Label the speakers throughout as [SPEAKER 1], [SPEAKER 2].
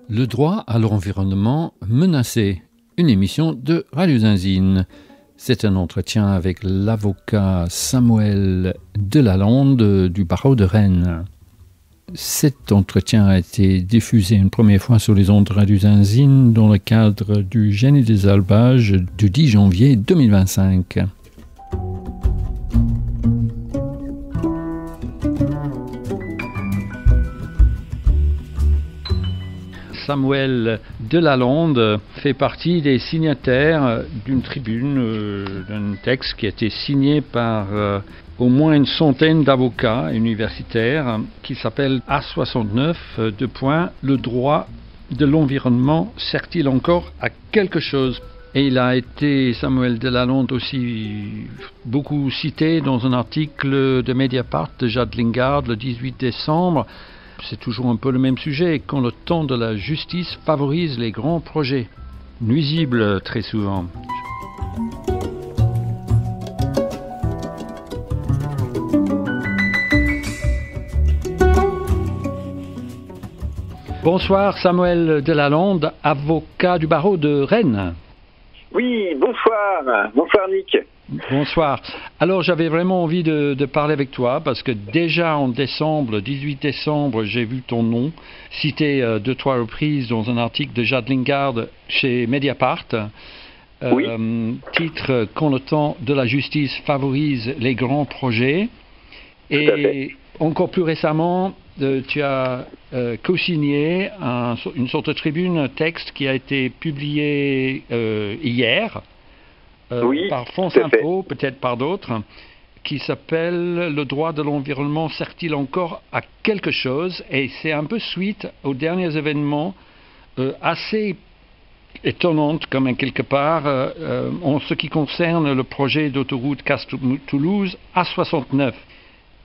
[SPEAKER 1] Le droit à l'environnement menacé, une émission de Radio Zinzine. C'est un entretien avec l'avocat Samuel Delalande du barreau de Rennes. Cet entretien a été diffusé une première fois sur les ondes de Radio Zinzine dans le cadre du Génie des Alpages du 10 janvier 2025. Samuel Delalande fait partie des signataires d'une tribune, d'un texte qui a été signé par au moins une centaine d'avocats universitaires qui s'appelle A69, le droit de l'environnement sert-il encore à quelque chose? Et il a été, Samuel Delalande, aussi beaucoup cité dans un article de Mediapart de Jade Lingard le 18 décembre. C'est toujours un peu le même sujet, quand le temps de la justice favorise les grands projets, nuisibles très souvent. Bonsoir Samuel Delalande, avocat du barreau de Rennes.
[SPEAKER 2] Oui, bonsoir. Bonsoir Nick.
[SPEAKER 1] Bonsoir. Alors j'avais vraiment envie de parler avec toi parce que déjà en décembre, le 18 décembre, j'ai vu ton nom cité 2-3 reprises dans un article de Jade Lingard chez Mediapart.
[SPEAKER 2] Oui.
[SPEAKER 1] Titre « Quand le temps de la justice favorise les grands projets ». Et encore plus récemment, tu as co-signé une sorte de tribune, un texte qui a été publié hier. Par France Info, peut-être par d'autres, qui s'appelle « Le droit de l'environnement sert-il encore à quelque chose ?» Et c'est un peu suite aux derniers événements assez étonnantes, comme quelque part, en ce qui concerne le projet d'autoroute Castres-Toulouse A69.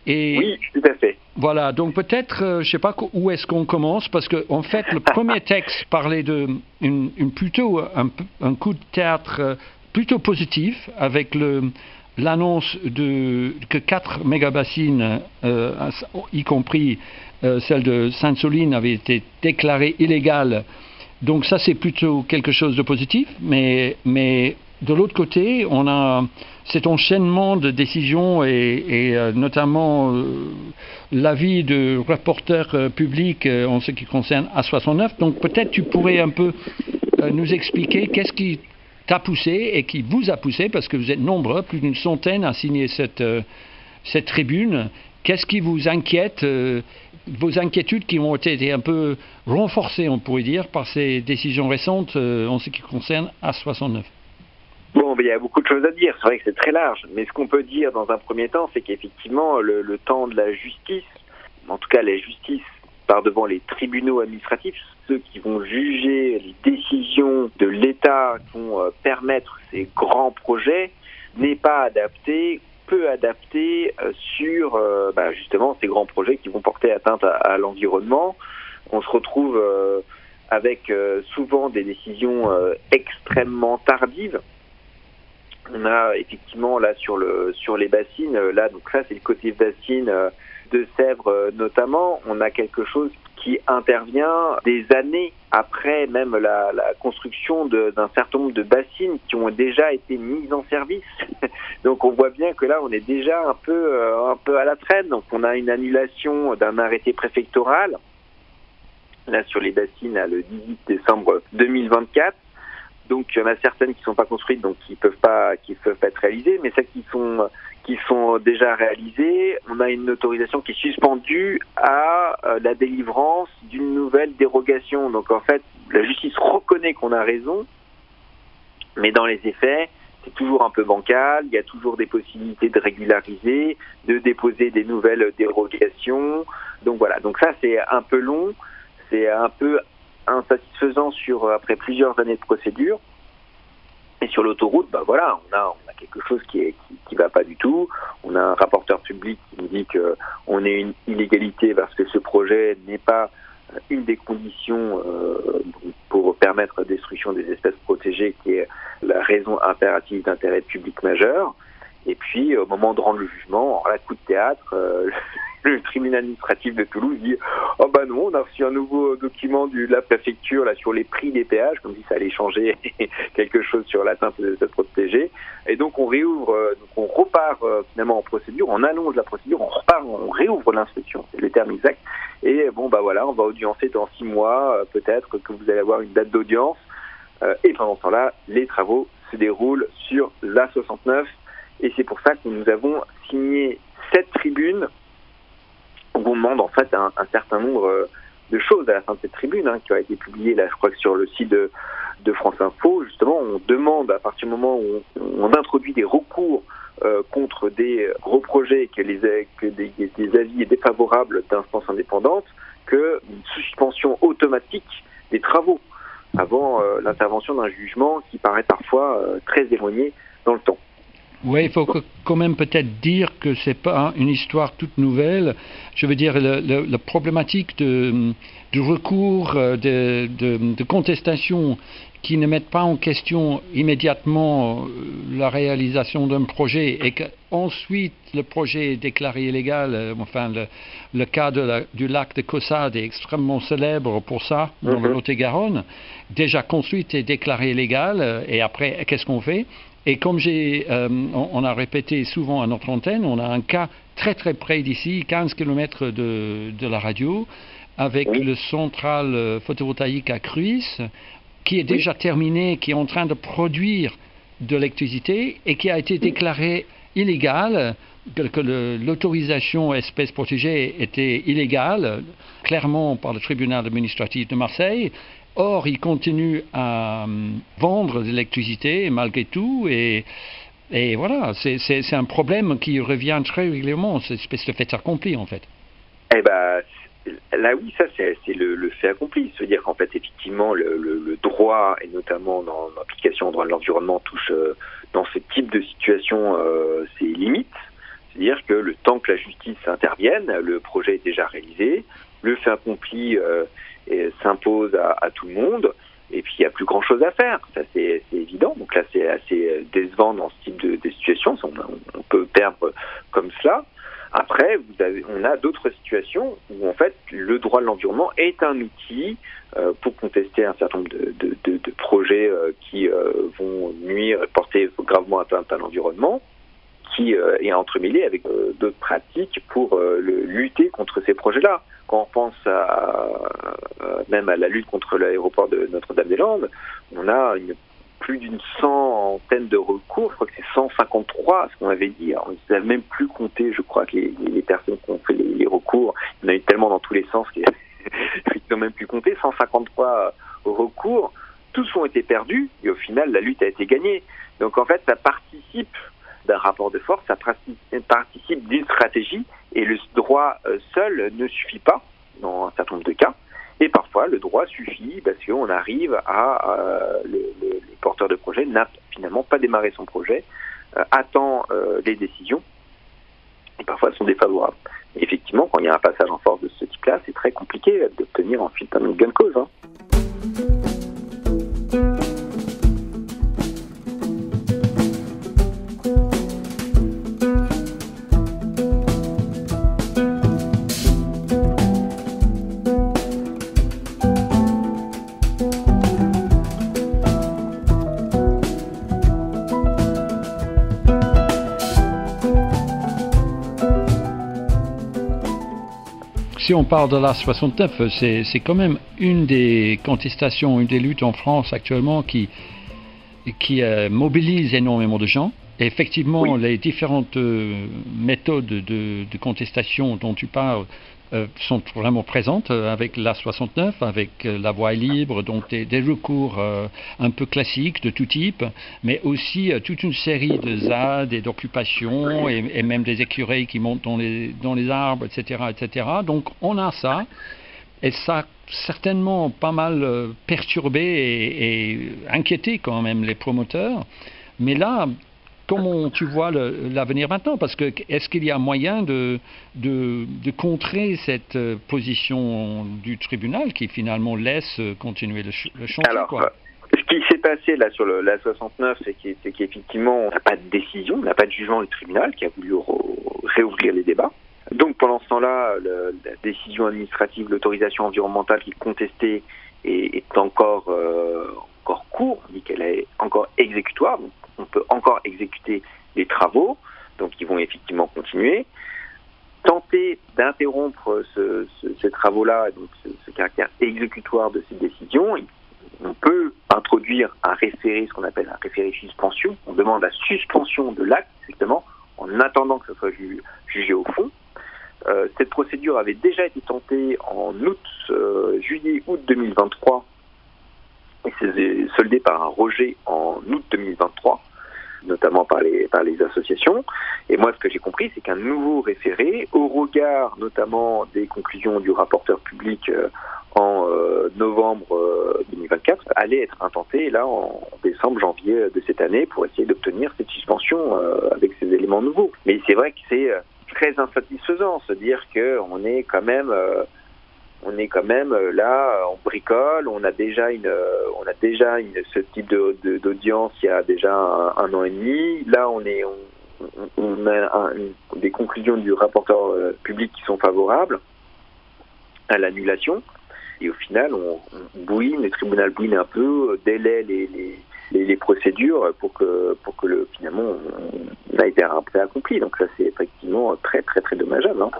[SPEAKER 1] Et
[SPEAKER 2] oui, tout à fait.
[SPEAKER 1] Voilà, donc peut-être, je ne sais pas où est-ce qu'on commence, parce que en fait, le premier texte parlait de plutôt un coup de théâtre plutôt positif, avec l'annonce que 4 mégabassines, y compris celle de Sainte-Soline, avaient été déclarées illégales. Donc ça, c'est plutôt quelque chose de positif, mais de l'autre côté, on a cet enchaînement de décisions et notamment l'avis de reporters publics en ce qui concerne A69. Donc peut-être tu pourrais un peu nous expliquer qu'est-ce qui t'a poussé et qui vous a poussé, parce que vous êtes nombreux, plus d'une centaine à signer cette tribune. Qu'est-ce qui vous inquiète, vos inquiétudes qui ont été un peu renforcées, on pourrait dire, par ces décisions récentes en ce qui concerne A69?
[SPEAKER 2] Bon, il y a beaucoup de choses à dire, c'est vrai que c'est très large, mais ce qu'on peut dire dans un premier temps, c'est qu'effectivement, le temps de la justice, en tout cas la justice par devant les tribunaux administratifs, ceux qui vont juger les décisions de l'État, qui vont permettre ces grands projets, n'est pas adapté, peu adapté sur justement ces grands projets qui vont porter atteinte à l'environnement. On se retrouve avec souvent des décisions extrêmement tardives. On a effectivement là sur les bassines, là donc ça c'est le côté bassine de Sèvres notamment, on a quelque chose qui intervient des années après même la construction d'un certain nombre de bassines qui ont déjà été mises en service. Donc on voit bien que là on est déjà un peu à la traîne. Donc on a une annulation d'un arrêté préfectoral là sur les bassines le 18 décembre 2024. Donc il y en a certaines qui ne sont pas construites, donc qui peuvent pas être réalisées, mais celles qui sont déjà réalisées, on a une autorisation qui est suspendue à la délivrance d'une nouvelle dérogation. Donc en fait, la justice reconnaît qu'on a raison, mais dans les effets, c'est toujours un peu bancal, il y a toujours des possibilités de régulariser, de déposer des nouvelles dérogations. Donc voilà, donc ça c'est un peu long, c'est un peu insatisfaisant après plusieurs années de procédure. Et sur l'autoroute, on a quelque chose qui va pas du tout. On a un rapporteur public qui nous dit que on est une illégalité parce que ce projet n'est pas une des conditions pour permettre la destruction des espèces protégées, qui est la raison impérative d'intérêt public majeur. Et puis, au moment de rendre le jugement, en coup de théâtre, le tribunal administratif de Toulouse dit « Oh bah non, on a reçu un nouveau document de la préfecture là, sur les prix des péages, comme si ça allait changer quelque chose sur l'atteinte des espèces protégées. » Et donc on réouvre, on repart finalement en procédure, on allonge la procédure, on réouvre l'instruction, c'est le terme exact. Et bon bah voilà, on va audiencer dans 6 mois, peut-être que vous allez avoir une date d'audience. Et pendant ce temps-là, les travaux se déroulent sur l'A69. Et c'est pour ça que nous avons signé 7 tribunes où on demande en fait un certain nombre de choses à la fin de cette tribune, qui a été publiée là, je crois que sur le site de France Info. Justement, on demande à partir du moment où on introduit des recours contre des gros projets que des avis défavorables d'instances indépendantes, que une suspension automatique des travaux avant l'intervention d'un jugement qui paraît parfois très éloigné dans le temps.
[SPEAKER 1] Oui, il faut quand même peut-être dire que c'est pas une histoire toute nouvelle. Je veux dire, la problématique du recours, de contestation qui ne mettent pas en question immédiatement la réalisation d'un projet et qu'ensuite le projet est déclaré illégal. Enfin, le cas du lac de Caussade est extrêmement célèbre pour ça, dans le Lot-et-Garonne. Déjà construit et déclaré illégal, et après, qu'est-ce qu'on fait ? Et comme on a répété souvent à notre antenne, on a un cas très très près d'ici, 15 km de la radio, avec le central photovoltaïque à Cruis, qui est déjà terminé, qui est en train de produire de l'électricité et qui a été déclaré illégal, que l'autorisation espèces protégées était illégale, clairement par le tribunal administratif de Marseille. Or, il continue à vendre de l'électricité malgré tout, et voilà, c'est un problème qui revient très régulièrement, cette espèce de fait accompli en fait.
[SPEAKER 2] Eh ben, là oui, ça c'est le fait accompli, c'est-à-dire qu'en fait effectivement le droit, et notamment dans l'application au droit de l'environnement, touche dans ce type de situation ses limites, c'est-à-dire que le temps que la justice intervienne, le projet est déjà réalisé, le fait accompli s'impose à tout le monde, et puis il n'y a plus grand chose à faire, ça c'est évident. Donc là c'est assez décevant dans ce type de situation, on peut perdre comme cela. Après, on a d'autres situations où en fait le droit de l'environnement est un outil pour contester un certain nombre de projets qui vont nuire et porter gravement atteinte à l'environnement, qui est entremêlé avec d'autres pratiques pour lutter contre ces projets-là. Quand on pense même à la lutte contre l'aéroport de Notre-Dame-des-Landes, on a plus d'une centaine de recours, je crois que c'est 153, ce qu'on avait dit. Alors, ils n'avaient même plus compté, je crois, que les personnes qui ont fait les recours, il y en a eu tellement dans tous les sens qu'ils n'ont même plus compté, 153 recours, tous ont été perdus, et au final, la lutte a été gagnée. Donc en fait, ça participe d'un rapport de force, ça participe d'une stratégie, et le droit seul ne suffit pas dans un certain nombre de cas. Et parfois, le droit suffit parce qu'on arrive le porteur de projet n'a finalement pas démarré son projet, attend les décisions, et parfois elles sont défavorables. Et effectivement, quand il y a un passage en force de ce type-là, c'est très compliqué d'obtenir ensuite un gain de cause.
[SPEAKER 1] Si on parle de l'A69, c'est quand même une des contestations, une des luttes en France actuellement qui mobilise énormément de gens. Et effectivement, les différentes méthodes de contestation dont tu parles sont vraiment présentes avec l'A69, avec la voie libre, donc des recours un peu classiques de tout type, mais aussi toute une série de ZAD et d'occupations et même des écureuils qui montent dans les arbres, etc., etc. Donc on a ça, et ça a certainement pas mal perturbé et inquiété quand même les promoteurs. Mais là, comment tu vois l'avenir maintenant? Parce que est-ce qu'il y a moyen de contrer cette position du tribunal qui finalement laisse continuer le chantier?
[SPEAKER 2] Alors,
[SPEAKER 1] quoi.
[SPEAKER 2] Ce qui s'est passé là sur la 69, c'est qu'effectivement, on n'a pas de décision, on n'a pas de jugement du tribunal qui a voulu réouvrir les débats. Donc pendant ce temps-là, la décision administrative, l'autorisation environnementale qui est contestée est encore court, on dit qu'elle est encore exécutoire, donc on peut encore exécuter les travaux, donc ils vont effectivement continuer. Tenter d'interrompre ces travaux-là, donc ce caractère exécutoire de ces décisions, on peut introduire un référé, ce qu'on appelle un référé suspension. On demande la suspension de l'acte, justement, en attendant que ce soit jugé au fond. Cette procédure avait déjà été tentée en juillet-août 2023 et s'est soldée par un rejet en août 2023, notamment par les associations. Et moi, ce que j'ai compris, c'est qu'un nouveau référé, au regard notamment des conclusions du rapporteur public en novembre 2024, allait être intenté là en décembre, janvier de cette année pour essayer d'obtenir cette suspension avec ces éléments nouveaux. Mais c'est vrai que c'est très insatisfaisant, se dire que on est quand même là, on bricole, on a déjà ce type d'audience il y a déjà un an et demi. Là, on a des conclusions du rapporteur public qui sont favorables à l'annulation. Et au final, on bouine, le tribunal bouine un peu, délaie les procédures pour que finalement on a été après accompli. Donc ça, c'est effectivement très très très dommageable. Hein.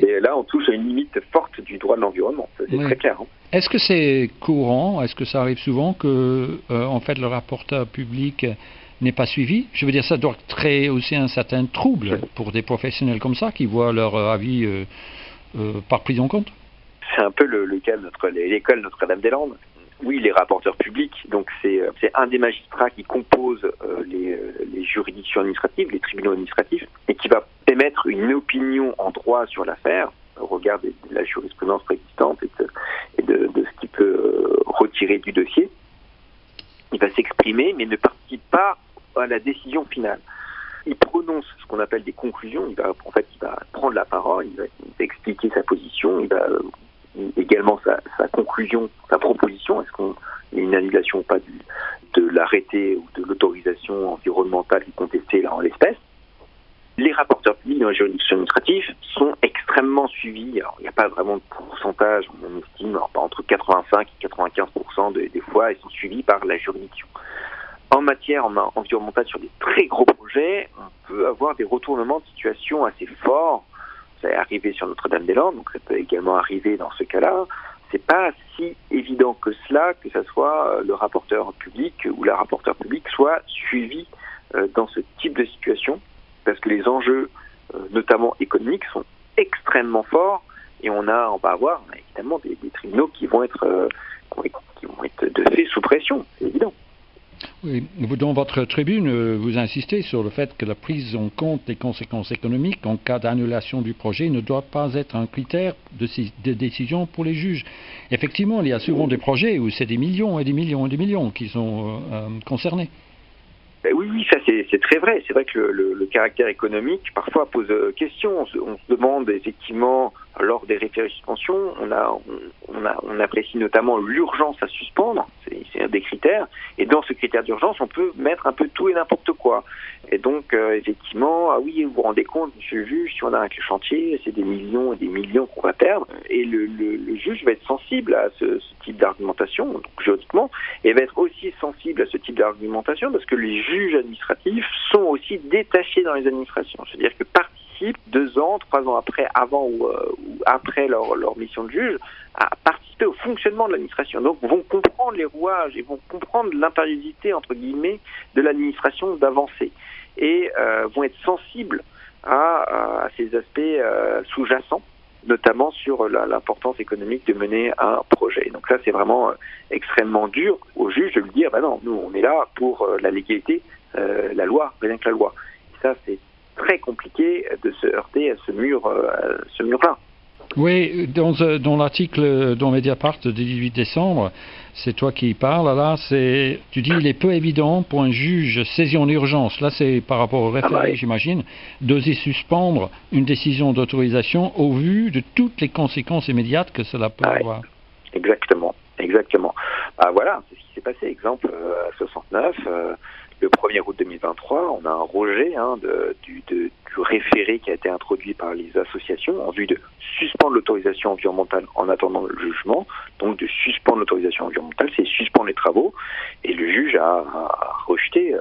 [SPEAKER 2] Et là, on touche à une limite forte du droit de l'environnement. Ça, c'est très clair. Hein.
[SPEAKER 1] Est-ce que c'est courant? Est-ce que ça arrive souvent que, en fait, le rapporteur public n'est pas suivi? Je veux dire, ça doit créer aussi un certain trouble pour des professionnels comme ça qui voient leur avis pas pris en compte.
[SPEAKER 2] C'est un peu le cas de l'école Notre-Dame-des-Landes. Oui, les rapporteurs publics, donc c'est un des magistrats qui compose les juridictions administratives, les tribunaux administratifs, et qui va émettre une opinion en droit sur l'affaire, au regard de la jurisprudence préexistante et de ce qu'il peut retirer du dossier. Il va s'exprimer, mais ne participe pas à la décision finale. Il prononce ce qu'on appelle des conclusions, il va prendre la parole, il va expliquer sa position, il va également sa conclusion, sa proposition, est-ce qu'il y a une annulation ou pas de l'arrêté ou de l'autorisation environnementale qui est contestée là en l'espèce. Les rapporteurs publics dans les juridictions administratives sont extrêmement suivis. Alors, il n'y a pas vraiment de pourcentage, on estime entre 85 et 95% des fois, ils sont suivis par la juridiction. En matière environnementale, sur des très gros projets, on peut avoir des retournements de situation assez forts. Ça est arrivé sur Notre-Dame-des-Landes, donc ça peut également arriver dans ce cas-là. C'est pas si évident que cela, que ça soit le rapporteur public ou la rapporteure publique soit suivi dans ce type de situation, parce que les enjeux, notamment économiques, sont extrêmement forts, et on va avoir évidemment des tribunaux qui vont être de fait sous pression, c'est évident.
[SPEAKER 1] Oui, dans votre tribune, vous insistez sur le fait que la prise en compte des conséquences économiques en cas d'annulation du projet ne doit pas être un critère de décision pour les juges. Effectivement, il y a souvent des projets où c'est des millions et des millions et des millions qui sont concernés.
[SPEAKER 2] Oui, ça c'est très vrai. C'est vrai que le caractère économique parfois pose question. On se demande effectivement, lors des référés suspension, on apprécie notamment l'urgence à suspendre, c'est un des critères. Et dans ce critère d'urgence, on peut mettre un peu tout et n'importe quoi. Et donc effectivement, ah oui, vous vous rendez compte, monsieur le juge, si on arrête le chantier, c'est des millions et des millions qu'on va perdre. Et le juge va être sensible à ce type d'argumentation, donc juridiquement, et va être aussi sensible à ce type d'argumentation parce que les juges administratifs sont aussi détachés dans les administrations. C'est-à-dire que participent 2 ans, 3 ans après, avant ou après leur mission de juge, à participer au fonctionnement de l'administration. Donc vont comprendre les rouages et vont comprendre l'impériosité, entre guillemets, de l'administration d'avancer. Et vont être sensibles à ces aspects sous-jacents, notamment sur l'importance économique de mener un projet. Donc ça, c'est vraiment extrêmement dur au juge de lui dire, non, nous, on est là pour la légalité, la loi, rien que la loi. Et ça, c'est très compliqué de se heurter à ce mur-là.
[SPEAKER 1] Oui, dans l'article dans Mediapart du 18 décembre, c'est toi qui parles, là, tu dis il est peu évident pour un juge saisi en urgence, là c'est par rapport au référé, j'imagine, d'oser suspendre une décision d'autorisation au vu de toutes les conséquences immédiates que cela peut avoir.
[SPEAKER 2] Exactement. Voilà, c'est ce qui s'est passé. Exemple, à 69, le 1er août 2023, on a un rejet du référé qui a été introduit par les associations en vue de suspendre l'autorisation environnementale en attendant le jugement. Donc de suspendre l'autorisation environnementale, c'est suspendre les travaux. Et le juge a rejeté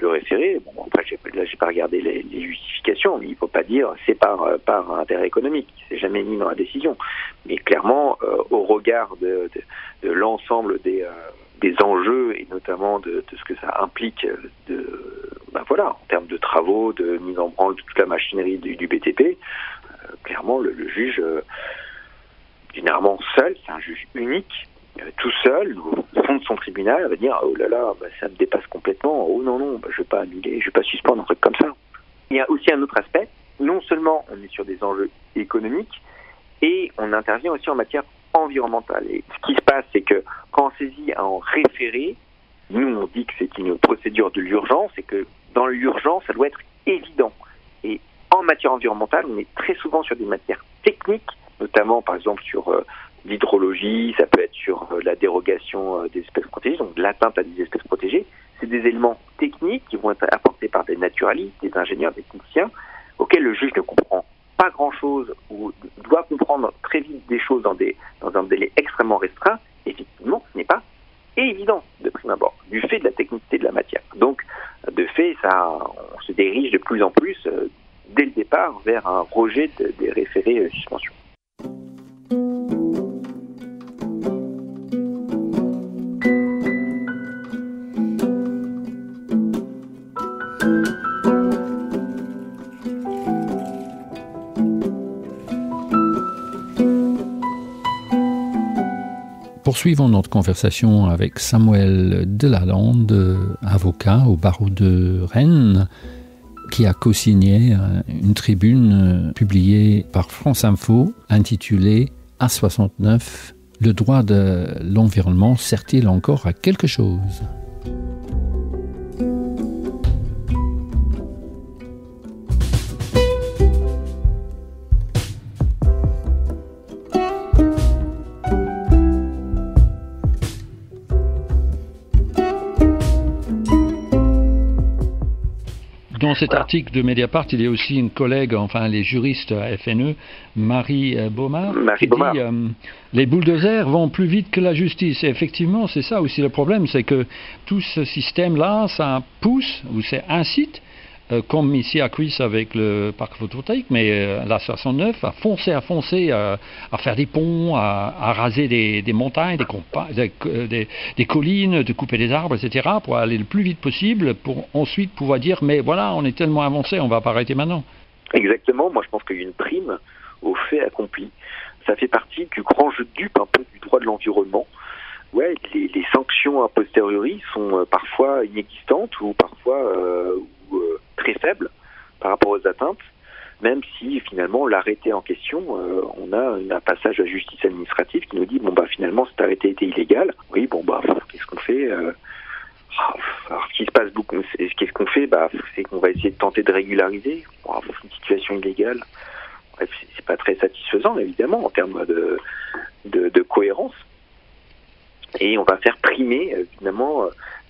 [SPEAKER 2] le référé. Bon, après, j'ai pas regardé les justifications, mais il ne faut pas dire c'est par intérêt économique. Il ne s'est jamais mis dans la décision. Mais clairement, au regard de l'ensemble des enjeux et notamment de ce que ça implique en termes de travaux, de mise en branle de toute la machinerie du BTP, clairement le juge, généralement seul, c'est un juge unique, tout seul, au fond de son tribunal, va dire oh là là, ça me dépasse complètement, oh non, je vais pas annuler, je vais pas suspendre un truc comme ça. Il y a aussi un autre aspect, non seulement on est sur des enjeux économiques, et on intervient aussi en matière environnementale. Et ce qui se passe, c'est que quand on saisit un référé, nous on dit que c'est une procédure de l'urgence et que dans l'urgence, ça doit être évident. Et en matière environnementale, on est très souvent sur des matières techniques, notamment par exemple sur l'hydrologie, ça peut être sur la dérogation des espèces protégées, donc l'atteinte à des espèces protégées. C'est des éléments techniques qui vont être apportés par des naturalistes, des ingénieurs, des techniciens, auxquels le juge ne comprend pas grand-chose ou doit comprendre très vite des choses dans un délai extrêmement restreint. Effectivement, ce n'est pas évident de prime abord, du fait de la technicité de la matière. Donc, de fait, on se dirige de plus en plus, dès le départ, vers un rejet des référés suspension.
[SPEAKER 1] Poursuivons notre conversation avec Samuel Delalande, avocat au barreau de Rennes, qui a co-signé une tribune publiée par France Info intitulée « A69, le droit de l'environnement sert-il encore à quelque chose ?» Dans cet article de Mediapart, il y a aussi une collègue, les juristes à FNE, Marie Baumard, qui dit les bulldozers vont plus vite que la justice. Et effectivement, c'est ça aussi le problème, c'est que tout ce système-là, ça pousse ou ça incite, comme ici à Cuisse avec le parc photovoltaïque, mais la 69, à foncer, à faire des ponts, à raser des montagnes, des collines, de couper des arbres, etc., pour aller le plus vite possible, pour ensuite pouvoir dire, mais voilà, on est tellement avancé, on va pas arrêter maintenant.
[SPEAKER 2] Exactement, moi je pense qu'il y a une prime au fait accompli. Ça fait partie du grand jeu de dupe un peu du droit de l'environnement. Ouais, les sanctions a posteriori sont parfois inexistantes ou parfois très faibles par rapport aux atteintes, même si finalement l'arrêté en question, on a un passage à la justice administrative qui nous dit finalement cet arrêté était illégal. Oui, qu'est-ce qu'on fait alors, ce qui se passe beaucoup, qu'est-ce qu'on fait c'est qu'on va essayer de tenter de régulariser. Une situation illégale, bref, c'est pas très satisfaisant évidemment en termes de cohérence. Et on va faire primer finalement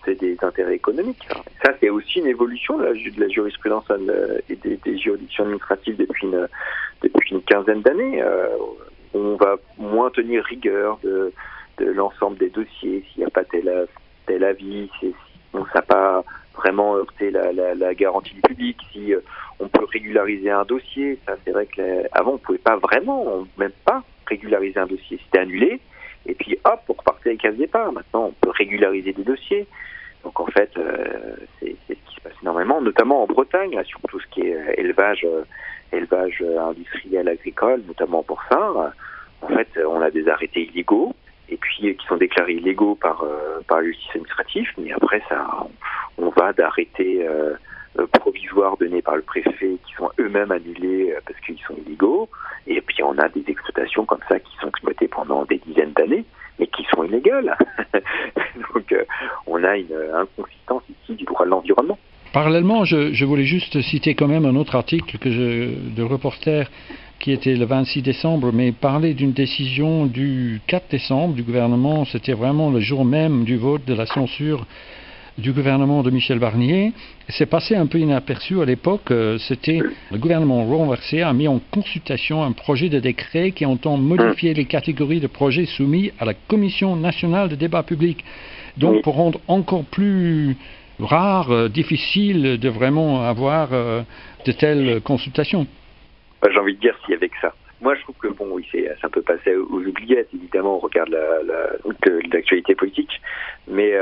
[SPEAKER 2] des intérêts économiques. Ça, c'est aussi une évolution de la jurisprudence et des juridictions administratives depuis une quinzaine d'années. On va moins tenir rigueur de l'ensemble des dossiers, s'il n'y a pas tel avis, si ça n'a pas vraiment heurté la garantie du public, si on peut régulariser un dossier. Ça, c'est vrai qu'avant, on ne pouvait pas vraiment, même pas régulariser un dossier. C'était annulé, et puis hop, on repartait avec un départ. Maintenant, on peut régulariser des dossiers. Donc en fait, c'est ce qui se passe énormément, notamment en Bretagne, là, sur tout ce qui est élevage industriel agricole, notamment porcin. En fait, on a des arrêtés illégaux, et puis qui sont déclarés illégaux par la justice administrative, mais après ça, on va d'arrêté provisoires donnés par le préfet qui sont eux-mêmes annulés parce qu'ils sont illégaux. Et puis on a des exploitations comme ça qui sont exploitées pendant des dizaines d'années, mais qui sont illégales. Donc on a une inconsistance ici du droit de l'environnement.
[SPEAKER 1] Parallèlement, je voulais juste citer quand même un autre article de Reporter qui était le 26 décembre, mais parler d'une décision du 4 décembre du gouvernement. C'était vraiment le jour même du vote de la censure du gouvernement de Michel Barnier. C'est passé un peu inaperçu à l'époque. C'était le gouvernement renversé a mis en consultation un projet de décret qui entend modifier les catégories de projets soumis à la Commission nationale de débat public. Donc pour rendre encore plus rare, difficile de vraiment avoir de telles consultations.
[SPEAKER 2] J'ai envie de dire s'il y avait que ça. Moi, je trouve que bon, oui, ça peut passer aux oubliettes. Évidemment, on regarde l'actualité politique, mais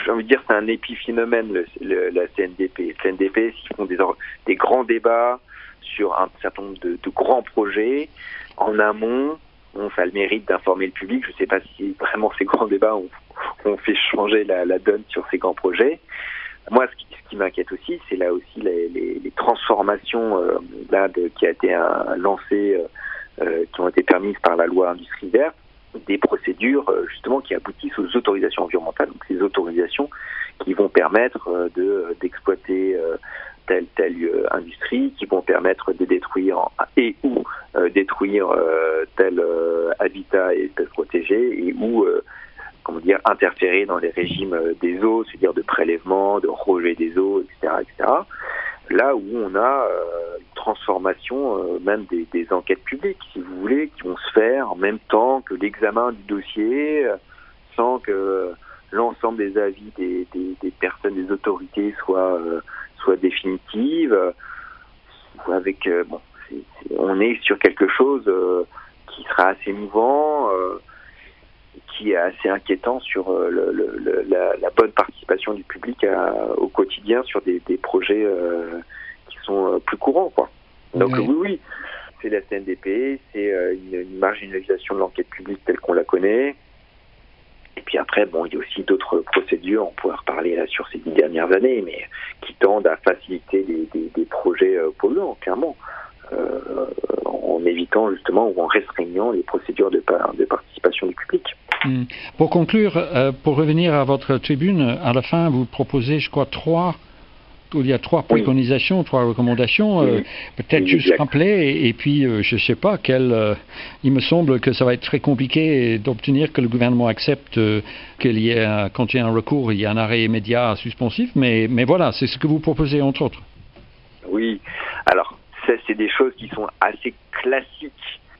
[SPEAKER 2] j'ai envie de dire c'est un épiphénomène la CNDP. La CNDP, s'ils font des grands débats sur un certain nombre de grands projets en amont, ça a le mérite d'informer le public. Je ne sais pas si vraiment ces grands débats ont fait changer la donne sur ces grands projets. Moi, ce qui m'inquiète aussi, c'est là aussi les transformations qui a été lancées, qui ont été permises par la loi Industrie verte, des procédures justement qui aboutissent aux autorisations environnementales. Donc ces autorisations qui vont permettre d'exploiter telle industrie, qui vont permettre de détruire ou détruire tel habitat et espèces protégées, et ou interférer dans les régimes des eaux, c'est-à-dire de prélèvement, de rejet des eaux, etc., etc. Là où on a une transformation même des enquêtes publiques, si vous voulez, qui vont se faire en même temps que l'examen du dossier, sans que l'ensemble des avis des personnes, des autorités soit définitive. Avec on est sur quelque chose qui sera assez mouvant, qui est assez inquiétant sur la bonne participation du public au quotidien sur des projets qui sont plus courants, quoi. Donc oui, c'est la CNDP, c'est une marginalisation de l'enquête publique telle qu'on la connaît. Et puis après, il y a aussi d'autres procédures, on pourrait reparler là sur ces 10 dernières années, mais qui tendent à faciliter des projets polluants, clairement, en évitant justement ou en restreignant les procédures de participation du public.
[SPEAKER 1] Pour conclure, pour revenir à votre tribune, à la fin, vous proposez, je crois, il y a trois préconisations, 3 recommandations. Peut-être juste rappeler, et puis je ne sais pas, il me semble que ça va être très compliqué d'obtenir que le gouvernement accepte qu'il y ait, quand il y a un recours, il y a un arrêt immédiat suspensif, mais voilà, c'est ce que vous proposez, entre autres. Oui, alors, ça, c'est des choses qui sont assez classiques,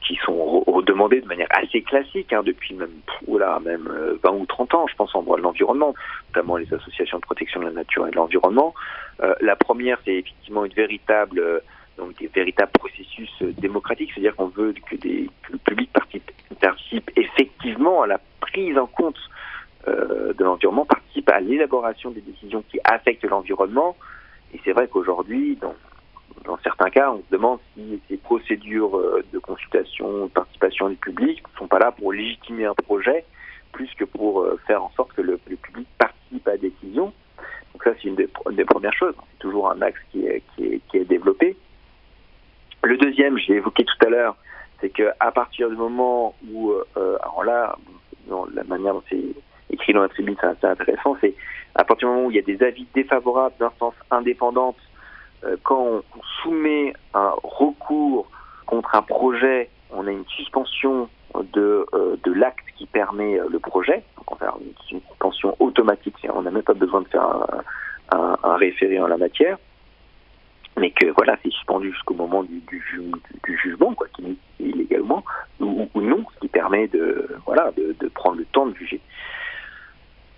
[SPEAKER 1] qui sont redemandées de manière assez classique depuis même 20 ou 30 ans, je pense, en droit de l'environnement, notamment les associations de protection de la nature et de l'environnement. La première, c'est effectivement des véritables processus démocratiques, c'est-à-dire qu'on veut que le public participe effectivement à la prise en compte de l'environnement, participe à l'élaboration des décisions qui affectent l'environnement. Et c'est vrai qu'aujourd'hui, dans certains cas, on se demande si ces procédures de consultation, de participation du public ne sont pas là pour légitimer un projet, plus que pour faire en sorte que le public participe à la décision. Donc ça, c'est une des premières choses. C'est toujours un axe qui est développé. Le deuxième, je l'ai évoqué tout à l'heure, c'est qu'à partir du moment où, alors là, dans la manière dont c'est écrit dans la tribune, c'est assez intéressant, c'est à partir du moment où il y a des avis défavorables d'instances indépendantes, quand on soumet un recours contre un projet, on a une suspension de l'acte qui permet le projet. Donc on va faire une suspension automatique, on n'a même pas besoin de faire un référé en la matière, mais que voilà, c'est suspendu jusqu'au moment du jugement, quoi, qui est illégalement ou non, ce qui permet de prendre le temps de juger.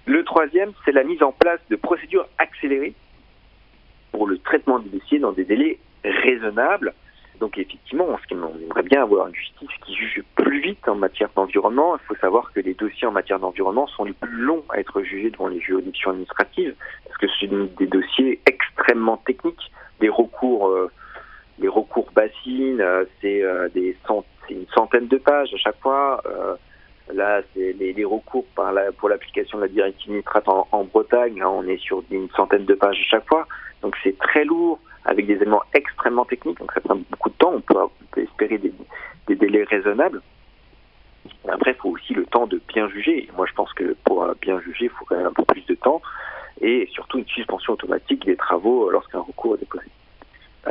[SPEAKER 1] Le troisième, c'est la mise en place de procédures accélérées pour le traitement des dossiers dans des délais raisonnables. Donc effectivement, on aimerait bien avoir une justice qui juge plus vite en matière d'environnement. Il faut savoir que les dossiers en matière d'environnement sont les plus longs à être jugés devant les juridictions administratives, parce que c'est des dossiers extrêmement techniques. Les recours bassines, c'est une centaine de pages à chaque fois.
[SPEAKER 2] Là, c'est les recours pour l'application de la directive nitrate en Bretagne. Hein, on est sur une centaine de pages à chaque fois. Donc c'est très lourd, avec des éléments extrêmement techniques. Donc ça prend beaucoup de temps. On peut espérer des délais raisonnables. Après, il faut aussi le temps de bien juger. Et moi, je pense que pour bien juger, il faut quand même un peu plus de temps. Et surtout une suspension automatique des travaux lorsqu'un recours est déposé.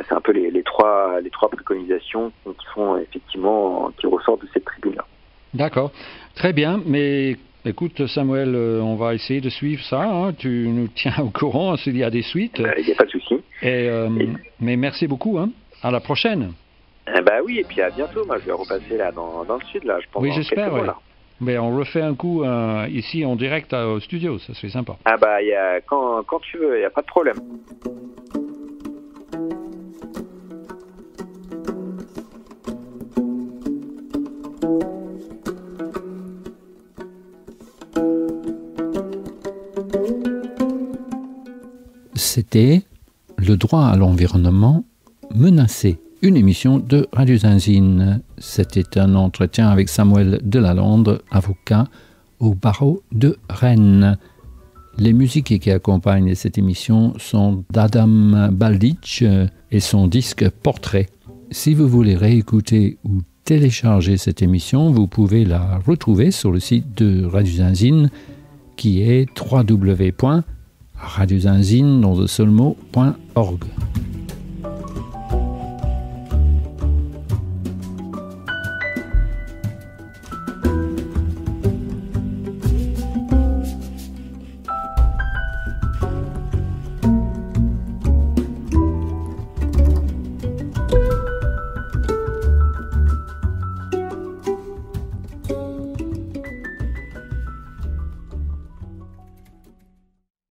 [SPEAKER 2] C'est un peu les trois préconisations qui ressortent de cette tribune-là.
[SPEAKER 1] D'accord, très bien. Mais écoute, Samuel, on va essayer de suivre ça. Hein. Tu nous tiens au courant s'il y a des suites.
[SPEAKER 2] Il n'y a pas de souci.
[SPEAKER 1] Mais merci beaucoup. Hein. À la prochaine.
[SPEAKER 2] Oui, et puis à bientôt. Moi, je vais repasser là dans le sud, là, je pense.
[SPEAKER 1] Oui, j'espère. Ouais. Mais on refait un coup ici en direct au studio, ça serait sympa.
[SPEAKER 2] Quand tu veux, il n'y a pas de problème.
[SPEAKER 3] C'était Le droit à l'environnement menacé, une émission de Radio Zinzine. C'était un entretien avec Samuel Delalande, avocat au barreau de Rennes. Les musiques qui accompagnent cette émission sont d'Adam Baldic et son disque Portrait. Si vous voulez réécouter ou télécharger cette émission, vous pouvez la retrouver sur le site de Radio Zinzine qui est www.radiozinzine.org.